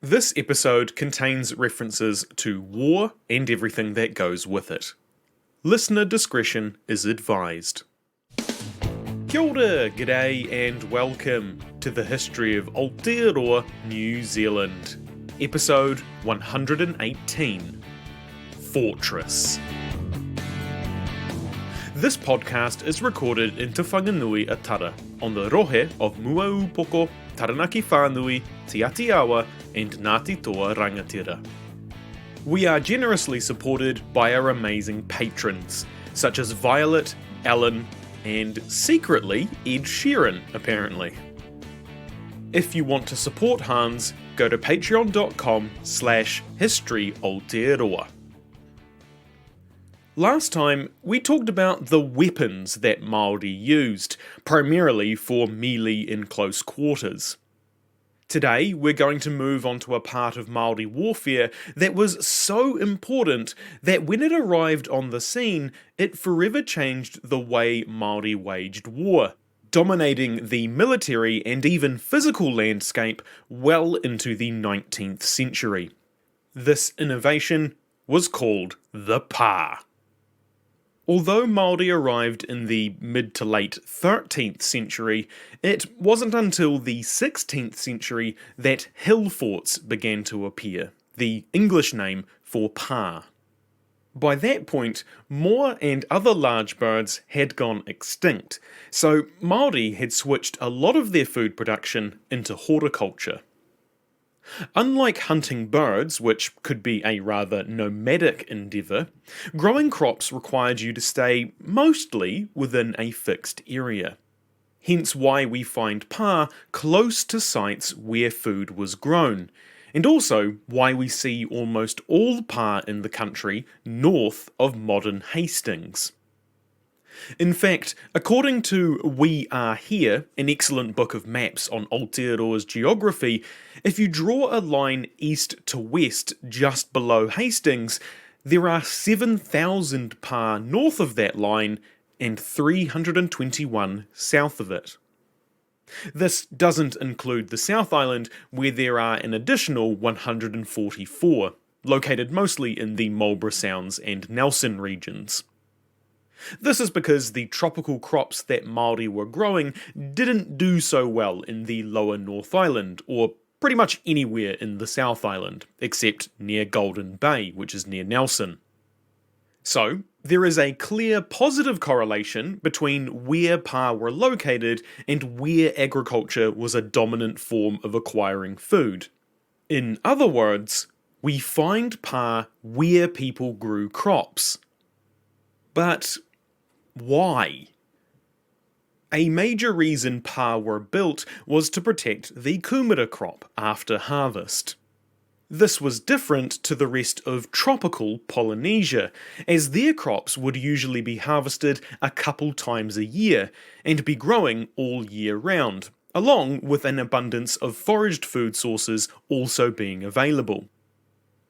This episode contains references to war and everything that goes with it. Listener discretion is advised. Kia ora, g'day and welcome to the history of Aotearoa, New Zealand. Episode 118, Fortress. This podcast is recorded in Te Whanganui Atara, on the rohe of Muaupoko, Taranaki Whānui, Te Atiawa and Ngāti Toa Rangatira. We are generously supported by our amazing patrons, such as Violet, Alan, and secretly Ed Sheeran, apparently. If you want to support Hans, go to patreon.com/historyaotearoa. Last time, we talked about the weapons that Māori used, primarily for melee in close quarters. Today, we're going to move on to a part of Māori warfare that was so important that when it arrived on the scene, it forever changed the way Māori waged war, dominating the military and even physical landscape well into the 19th century. This innovation was called the pā. Although Māori arrived in the mid to late 13th century, it wasn't until the 16th century that hill forts began to appear, the English name for pā. By that point, moa and other large birds had gone extinct, so Māori had switched a lot of their food production into horticulture. Unlike hunting birds, which could be a rather nomadic endeavour, growing crops required you to stay mostly within a fixed area. Hence why we find pā close to sites where food was grown, and also why we see almost all pā in the country north of modern Hastings. In fact, according to We Are Here, an excellent book of maps on Aotearoa's geography, if you draw a line east to west just below Hastings, there are 7,000 pā north of that line and 321 south of it. This doesn't include the South Island, where there are an additional 144, located mostly in the Marlborough Sounds and Nelson regions. This is because the tropical crops that Māori were growing didn't do so well in the lower North Island, or pretty much anywhere in the South Island, except near Golden Bay, which is near Nelson. So, there is a clear positive correlation between where pā were located and where agriculture was a dominant form of acquiring food. In other words, we find pā where people grew crops. But why? A major reason pā were built was to protect the kumara crop after harvest. This was different to the rest of tropical Polynesia, as their crops would usually be harvested a couple times a year and be growing all year round, along with an abundance of foraged food sources also being available.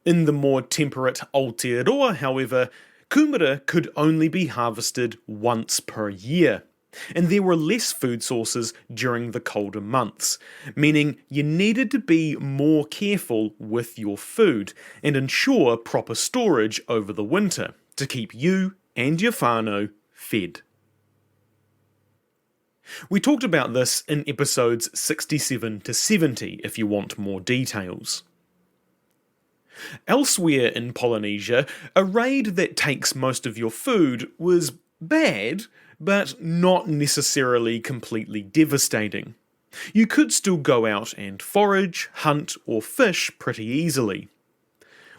In the more temperate Aotearoa, however, kumara could only be harvested once per year, and there were less food sources during the colder months, meaning you needed to be more careful with your food and ensure proper storage over the winter to keep you and your whānau fed. We talked about this in episodes 67 to 70 if you want more details. Elsewhere in Polynesia, a raid that takes most of your food was bad, but not necessarily completely devastating. You could still go out and forage, hunt, or fish pretty easily.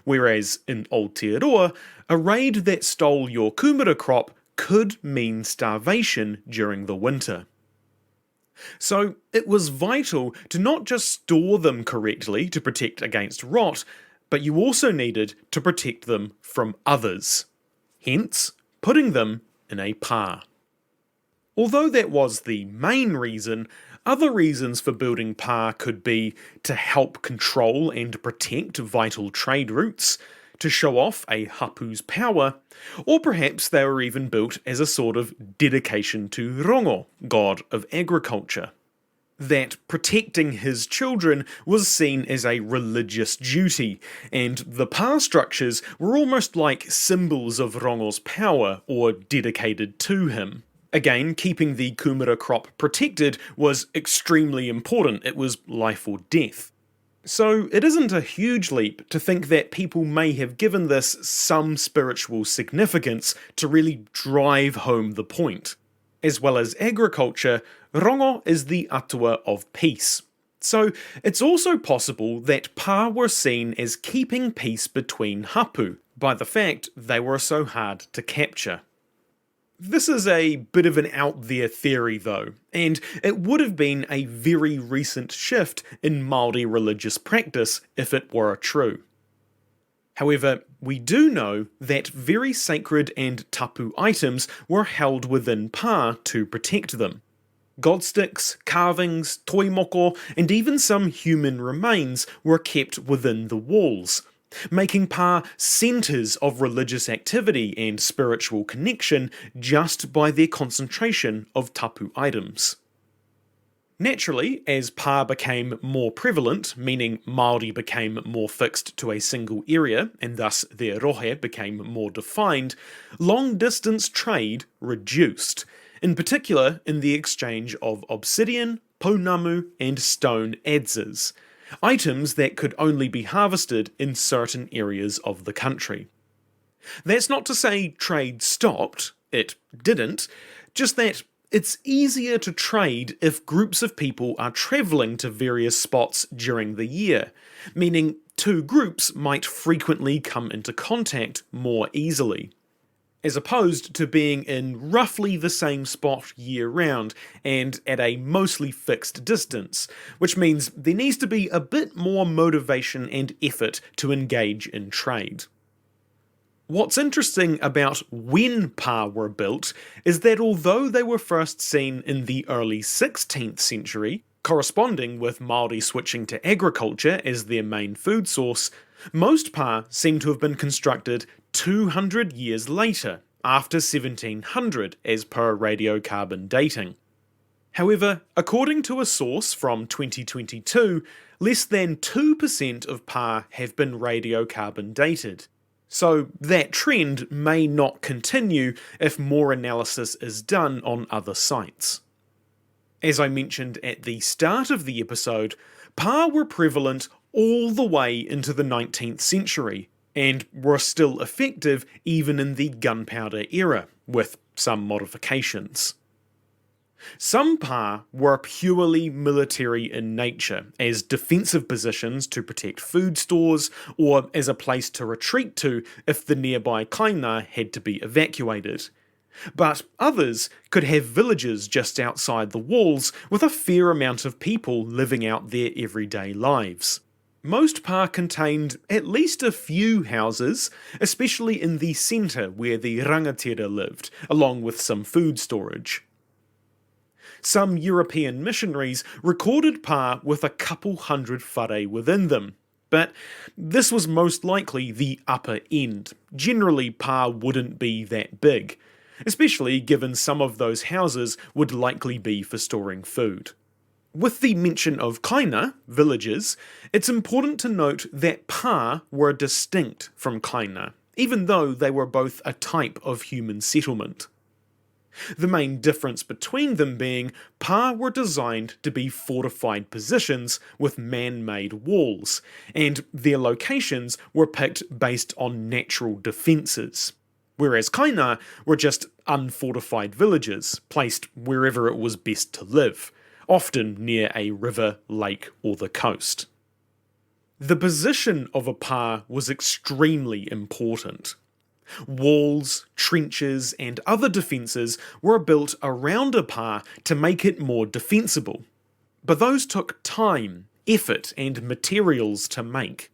Whereas in Aotearoa, a raid that stole your kumara crop could mean starvation during the winter. So it was vital to not just store them correctly to protect against rot, but you also needed to protect them from others, hence putting them in a pā. Although that was the main reason, other reasons for building pā could be to help control and protect vital trade routes, to show off a hapu's power, or perhaps they were even built as a sort of dedication to Rongo, god of agriculture. that protecting his children was seen as a religious duty, and the pā structures were almost like symbols of Rongo's power or dedicated to him. Again, keeping the kumara crop protected was extremely important. It was life or death. So it isn't a huge leap to think that people may have given this some spiritual significance to really drive home the point. As well as agriculture, Rongo is the atua of peace. So it's also possible that pā were seen as keeping peace between hapu, by the fact they were so hard to capture. This is a bit of an out there theory though, and it would have been a very recent shift in Māori religious practice if it were true. However, we do know that very sacred and tapu items were held within pā to protect them. God sticks, carvings, toimoko, and even some human remains were kept within the walls, making pā centres of religious activity and spiritual connection just by their concentration of tapu items. Naturally, as pā became more prevalent, meaning Māori became more fixed to a single area, and thus their rohe became more defined, long-distance trade reduced, in particular in the exchange of obsidian, pounamu, and stone adzes, items that could only be harvested in certain areas of the country. That's not to say trade stopped, it didn't, just that it's easier to trade if groups of people are travelling to various spots during the year, meaning two groups might frequently come into contact more easily, as opposed to being in roughly the same spot year-round and at a mostly fixed distance, which means there needs to be a bit more motivation and effort to engage in trade. What's interesting about when pā were built is that although they were first seen in the early 16th century, corresponding with Māori switching to agriculture as their main food source, most pā seem to have been constructed 200 years later, after 1700 as per radiocarbon dating. However, according to a source from 2022, less than 2% of pā have been radiocarbon dated. So that trend may not continue if more analysis is done on other sites. As I mentioned at the start of the episode, pā were prevalent all the way into the 19th century, and were still effective even in the gunpowder era, with some modifications. Some pā were purely military in nature, as defensive positions to protect food stores, or as a place to retreat to if the nearby kainga had to be evacuated. But others could have villages just outside the walls with a fair amount of people living out their everyday lives. Most pā contained at least a few houses, especially in the centre where the rangatira lived, along with some food storage. Some European missionaries recorded pā with a couple hundred whare within them, but this was most likely the upper end. Generally, pā wouldn't be that big, especially given some of those houses would likely be for storing food. With the mention of kainga, villages, it's important to note that pā were distinct from kainga, even though they were both a type of human settlement. The main difference between them being pā were designed to be fortified positions with man-made walls, and their locations were picked based on natural defences, whereas kainga were just unfortified villages, placed wherever it was best to live, often near a river, lake, or the coast. The position of a pā was extremely important. Walls, trenches, and other defences were built around a pā to make it more defensible. But those took time, effort, and materials to make.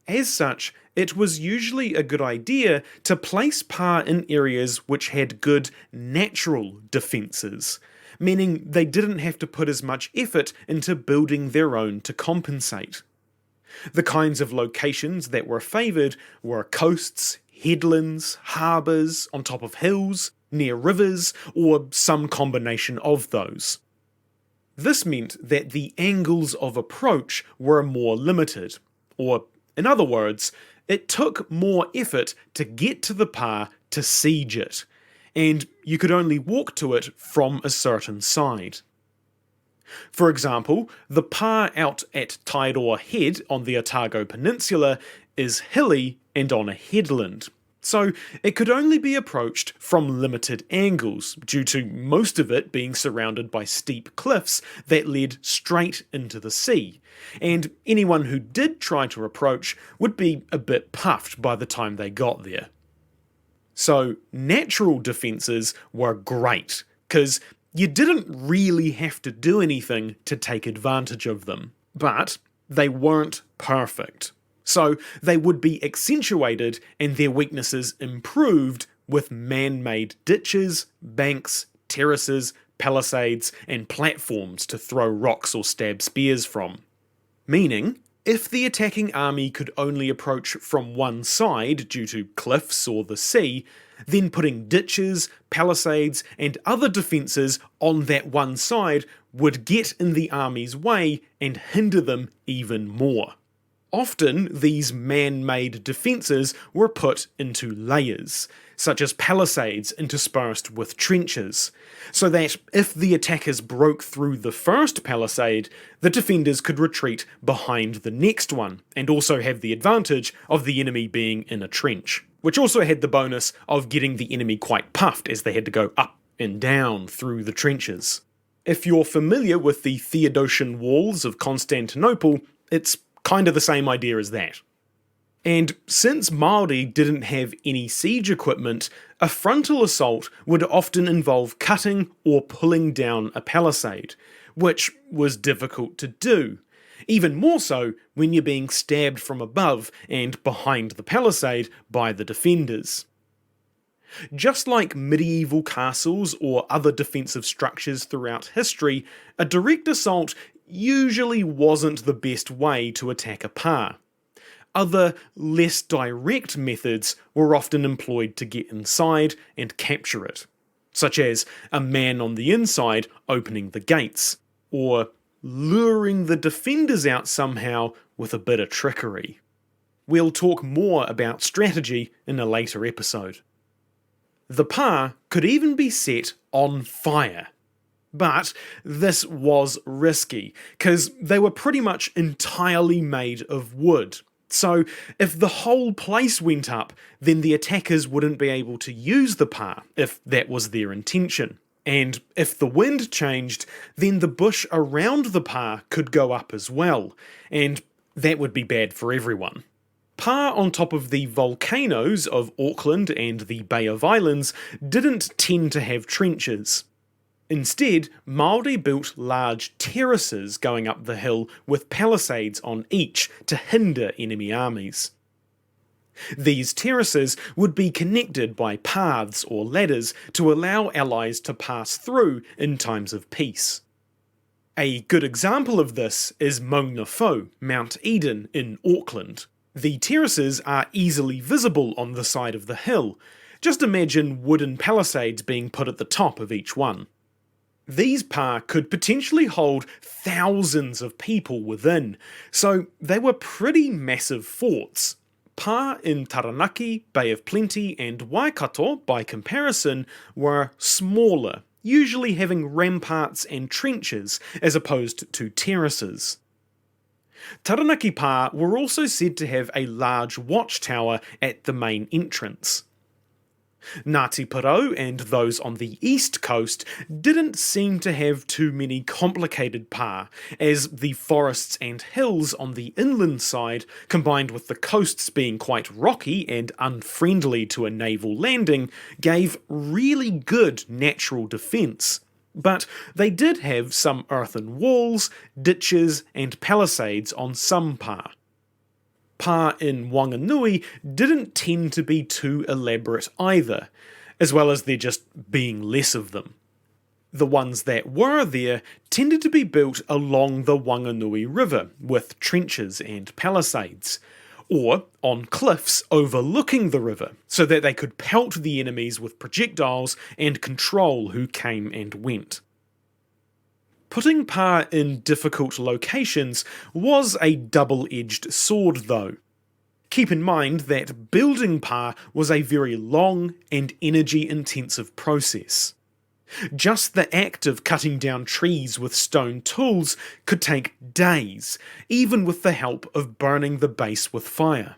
As such, it was usually a good idea to place pā in areas which had good natural defences, meaning they didn't have to put as much effort into building their own to compensate. The kinds of locations that were favoured were coasts, headlands, harbours, on top of hills, near rivers, or some combination of those. This meant that the angles of approach were more limited, or in other words, it took more effort to get to the pā to siege it, and you could only walk to it from a certain side. For example, the pā out at Tairoa Head on the Otago Peninsula is hilly and on a headland, so it could only be approached from limited angles due to most of it being surrounded by steep cliffs that led straight into the sea, and anyone who did try to approach would be a bit puffed by the time they got there. So natural defences were great, because you didn't really have to do anything to take advantage of them, but they weren't perfect. So they would be accentuated and their weaknesses improved with man-made ditches, banks, terraces, palisades, and platforms to throw rocks or stab spears from. Meaning, if the attacking army could only approach from one side due to cliffs or the sea, then putting ditches, palisades, and other defences on that one side would get in the army's way and hinder them even more. Often, these man-made defences were put into layers, such as palisades interspersed with trenches, so that if the attackers broke through the first palisade, the defenders could retreat behind the next one, and also have the advantage of the enemy being in a trench, which also had the bonus of getting the enemy quite puffed as they had to go up and down through the trenches. If you're familiar with the Theodosian walls of Constantinople, it's kind of the same idea as that. And since Māori didn't have any siege equipment, a frontal assault would often involve cutting or pulling down a palisade, which was difficult to do. Even more so when you're being stabbed from above and behind the palisade by the defenders. Just like medieval castles or other defensive structures throughout history, a direct assault usually wasn't the best way to attack a pā. Other, less direct methods were often employed to get inside and capture it, such as a man on the inside opening the gates, or luring the defenders out somehow with a bit of trickery. We'll talk more about strategy in a later episode. The pā could even be set on fire. But this was risky, because they were pretty much entirely made of wood. So if the whole place went up, then the attackers wouldn't be able to use the pā, if that was their intention. And if the wind changed, then the bush around the pā could go up as well, and that would be bad for everyone. Pā on top of the volcanoes of Auckland and the Bay of Islands didn't tend to have trenches. Instead, Māori built large terraces going up the hill with palisades on each to hinder enemy armies. These terraces would be connected by paths or ladders to allow allies to pass through in times of peace. A good example of this is Mauna Fo, Mount Eden in Auckland. The terraces are easily visible on the side of the hill. Just imagine wooden palisades being put at the top of each one. These pā could potentially hold thousands of people within, so they were pretty massive forts. Pā in Taranaki, Bay of Plenty and Waikato, by comparison, were smaller, usually having ramparts and trenches as opposed to terraces. Taranaki pā were also said to have a large watchtower at the main entrance. Ngāti Porou and those on the east coast didn't seem to have too many complicated pā, as the forests and hills on the inland side, combined with the coasts being quite rocky and unfriendly to a naval landing, gave really good natural defence. But they did have some earthen walls, ditches and palisades on some pā. Pā in Wanganui didn't tend to be too elaborate either, as well as there just being less of them. The ones that were there tended to be built along the Wanganui River with trenches and palisades, or on cliffs overlooking the river, so that they could pelt the enemies with projectiles and control who came and went. Putting pa in difficult locations was a double-edged sword though. Keep in mind that building pa was a very long and energy-intensive process. Just the act of cutting down trees with stone tools could take days, even with the help of burning the base with fire.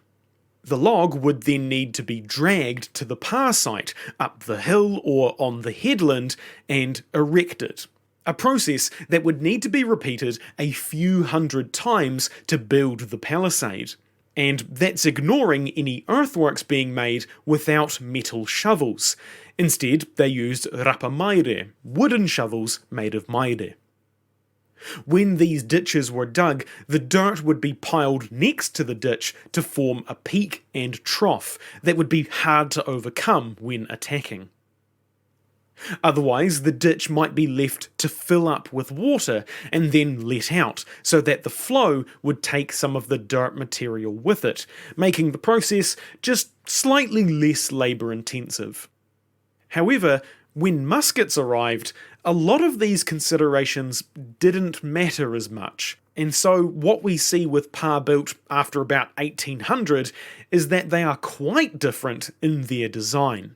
The log would then need to be dragged to the pa site, up the hill or on the headland, and erected. A process that would need to be repeated a few hundred times to build the palisade. And that's ignoring any earthworks being made without metal shovels. Instead, they used rapamaire, wooden shovels made of maire. When these ditches were dug, the dirt would be piled next to the ditch to form a peak and trough that would be hard to overcome when attacking. Otherwise, the ditch might be left to fill up with water and then let out, so that the flow would take some of the dirt material with it, making the process just slightly less labour intensive. However, when muskets arrived, a lot of these considerations didn't matter as much, and so what we see with pa built after about 1800 is that they are quite different in their design.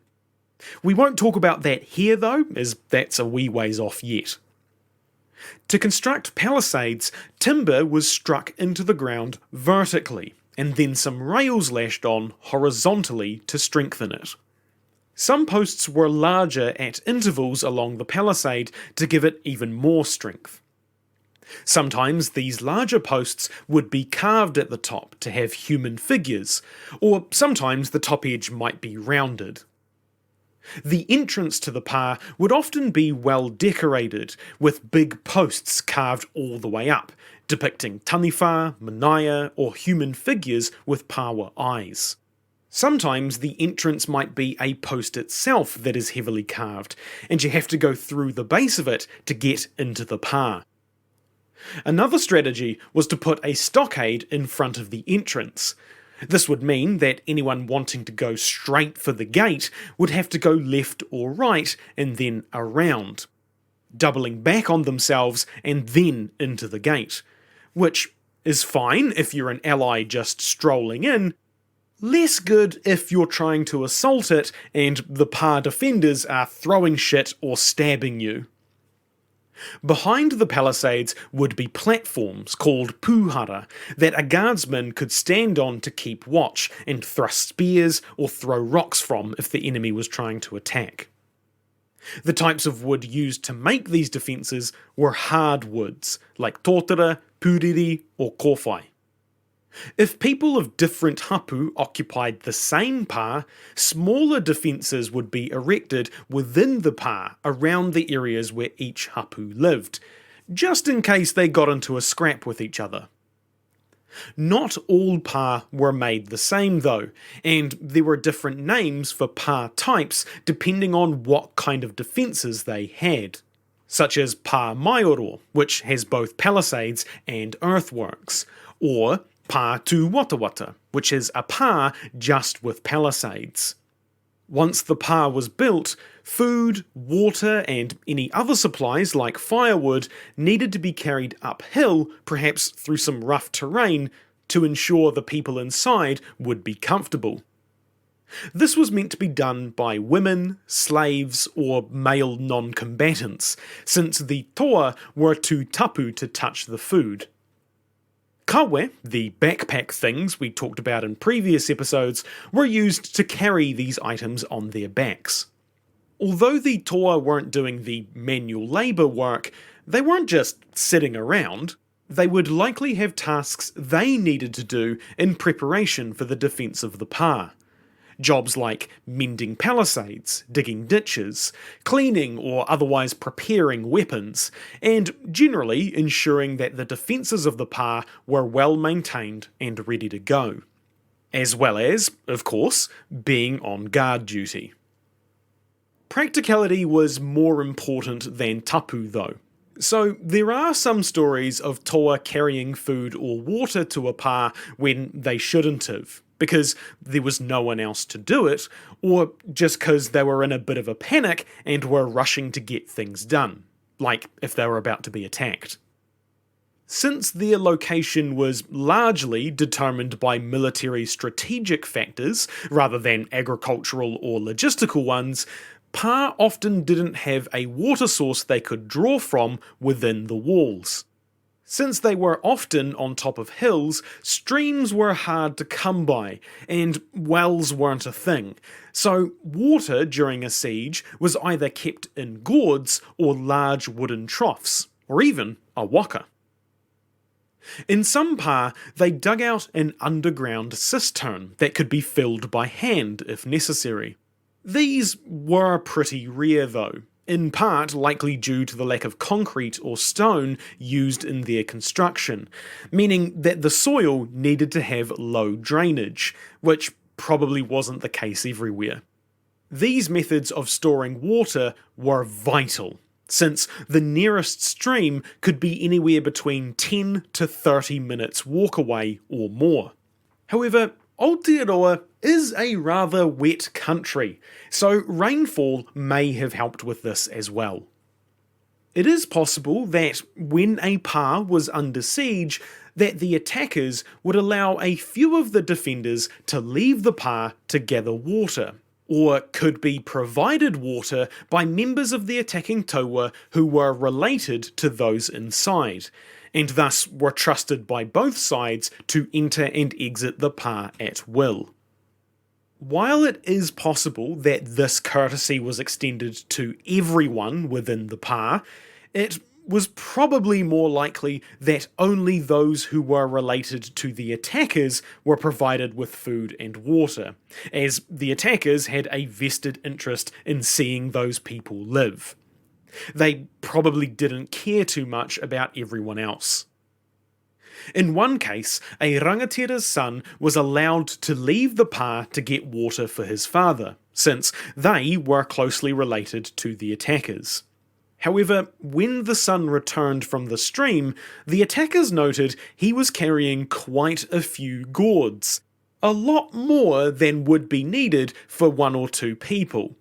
We won't talk about that here though, as that's a wee ways off yet. To construct palisades, timber was struck into the ground vertically, and then some rails lashed on horizontally to strengthen it. Some posts were larger at intervals along the palisade to give it even more strength. Sometimes these larger posts would be carved at the top to have human figures, or sometimes the top edge might be rounded. The entrance to the pa would often be well decorated, with big posts carved all the way up, depicting taniwha, manaia, or human figures with pawa eyes. Sometimes the entrance might be a post itself that is heavily carved, and you have to go through the base of it to get into the pa. Another strategy was to put a stockade in front of the entrance. This would mean that anyone wanting to go straight for the gate would have to go left or right and then around, doubling back on themselves and then into the gate, which is fine if you're an ally just strolling in, less good if you're trying to assault it and the pa defenders are throwing shit or stabbing you. Behind the palisades would be platforms called puhara that a guardsman could stand on to keep watch and thrust spears or throw rocks from if the enemy was trying to attack. The types of wood used to make these defences were hard woods like tōtara, puriri or kōwhai. If people of different hapu occupied the same pa, smaller defences would be erected within the pa around the areas where each hapu lived, just in case they got into a scrap with each other. Not all pa were made the same though, and there were different names for pa types depending on what kind of defences they had, such as pa maioro, which has both palisades and earthworks, or pa tu watawata, which is a pa just with palisades. Once the pa was built, food, water, and any other supplies like firewood needed to be carried uphill, perhaps through some rough terrain, to ensure the people inside would be comfortable. This was meant to be done by women, slaves, or male non-combatants, since the toa were too tapu to touch the food. Kawe, the backpack things we talked about in previous episodes, were used to carry these items on their backs. Although the toa weren't doing the manual labour work, they weren't just sitting around. They would likely have tasks they needed to do in preparation for the defence of the pa. Jobs like mending palisades, digging ditches, cleaning or otherwise preparing weapons, and generally ensuring that the defences of the pa were well maintained and ready to go. As well as, of course, being on guard duty. Practicality was more important than tapu though. So there are some stories of toa carrying food or water to a pa when they shouldn't have, because there was no one else to do it, or just because they were in a bit of a panic and were rushing to get things done. like if they were about to be attacked. Since their location was largely determined by military strategic factors rather than agricultural or logistical ones, Pa often didn't have a water source they could draw from within the walls. Since they were often on top of hills, streams were hard to come by, and wells weren't a thing, so water during a siege was either kept in gourds or large wooden troughs, or even a waka. In some pa, they dug out an underground cistern that could be filled by hand if necessary. These were pretty rare though, in part likely due to the lack of concrete or stone used in their construction, meaning that the soil needed to have low drainage, which probably wasn't the case everywhere. These methods of storing water were vital, since the nearest stream could be anywhere between 10 to 30 minutes walk away or more. However, Aotearoa is a rather wet country, so rainfall may have helped with this as well. It is possible that when a pa was under siege, that the attackers would allow a few of the defenders to leave the pa to gather water, or could be provided water by members of the attacking taua who were related to those inside, and thus were trusted by both sides to enter and exit the pa at will. While it is possible that this courtesy was extended to everyone within the pa, it was probably more likely that only those who were related to the attackers were provided with food and water, as the attackers had a vested interest in seeing those people live. They probably didn't care too much about everyone else. In one case, a rangatira's son was allowed to leave the pa to get water for his father, since they were closely related to the attackers. However, when the son returned from the stream, the attackers noted he was carrying quite a few gourds, a lot more than would be needed for 1 or 2 people.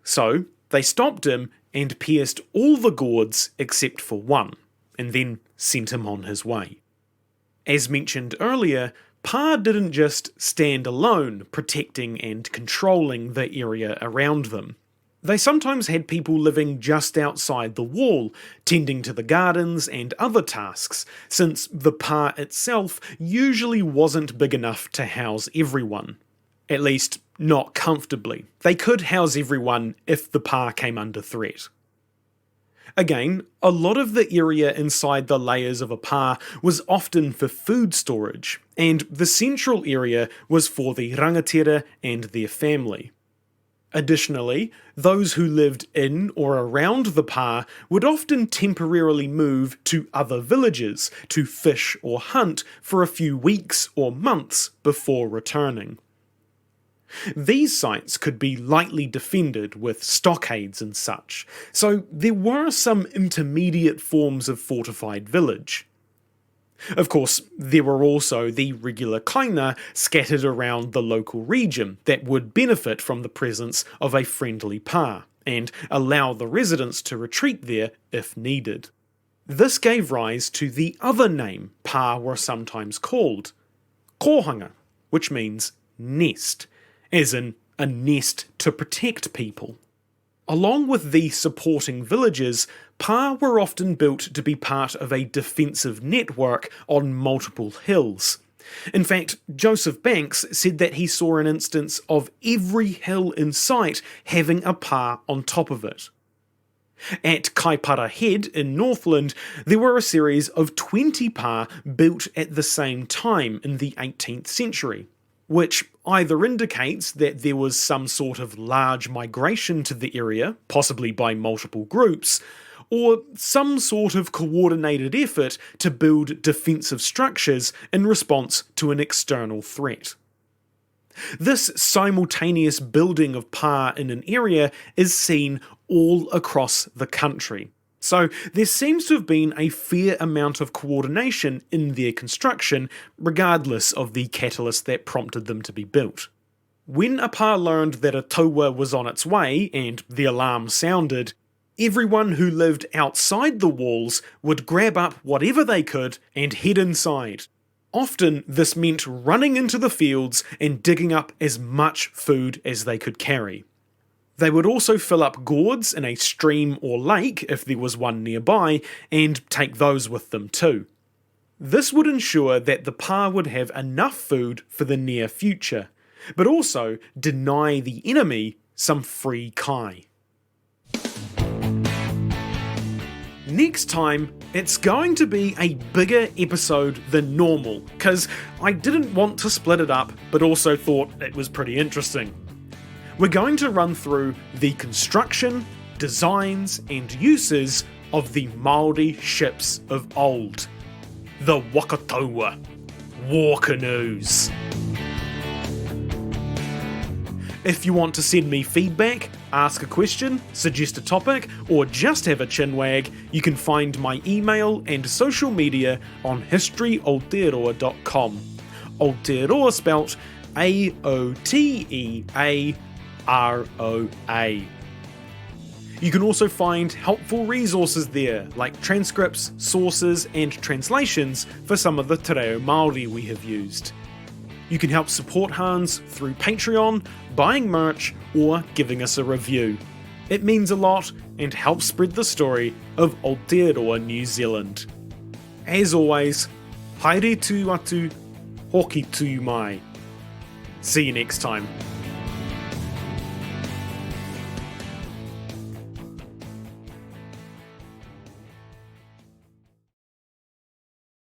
So, they stopped him and pierced all the gourds except for one, and then sent him on his way. As mentioned earlier, Pa didn't just stand alone protecting and controlling the area around them. They sometimes had people living just outside the wall, tending to the gardens and other tasks, since the pa itself usually wasn't big enough to house everyone. At least, not comfortably. They could house everyone if the pa came under threat. Again, a lot of the area inside the layers of a pa was often for food storage, and the central area was for the rangatira and their family. Additionally, those who lived in or around the pa would often temporarily move to other villages to fish or hunt for a few weeks or months before returning. These sites could be lightly defended with stockades and such, so there were some intermediate forms of fortified village. Of course, there were also the regular kaina scattered around the local region that would benefit from the presence of a friendly pa, and allow the residents to retreat there if needed. This gave rise to the other name pa were sometimes called, kohanga, which means nest, as in a nest to protect people. Along with the supporting villages, pa were often built to be part of a defensive network on multiple hills. In fact, Joseph Banks said that he saw an instance of every hill in sight having a pa on top of it. At Kaipara Head in Northland, there were a series of 20 pa built at the same time in the 18th century, which either indicates that there was some sort of large migration to the area, possibly by multiple groups, or some sort of coordinated effort to build defensive structures in response to an external threat. This simultaneous building of pa in an area is seen all across the country. So there seems to have been a fair amount of coordination in their construction, regardless of the catalyst that prompted them to be built. When a pa learned that a taua was on its way and the alarm sounded, Everyone who lived outside the walls would grab up whatever they could and head inside. Often this meant running into the fields and digging up as much food as they could carry. They would also fill up gourds in a stream or lake if there was one nearby, and take those with them too. This would ensure that the pa would have enough food for the near future, but also deny the enemy some free kai. Next time, it's going to be a bigger episode than normal, because I didn't want to split it up, but also thought it was pretty interesting. We're going to run through the construction, designs, and uses of the Māori ships of old. The Wakatoa, war canoes. If you want to send me feedback, ask a question, suggest a topic, or just have a chinwag, you can find my email and social media on historyaotearoa.com. Aotearoa spelt Aotearoa. You can also find helpful resources there, like transcripts, sources, and translations for some of the te reo Māori we have used. You can help support Hans through Patreon, buying merch, or giving us a review. It means a lot and helps spread the story of Aotearoa New Zealand. As always, haere tū atu, hoki tū mai. See you next time.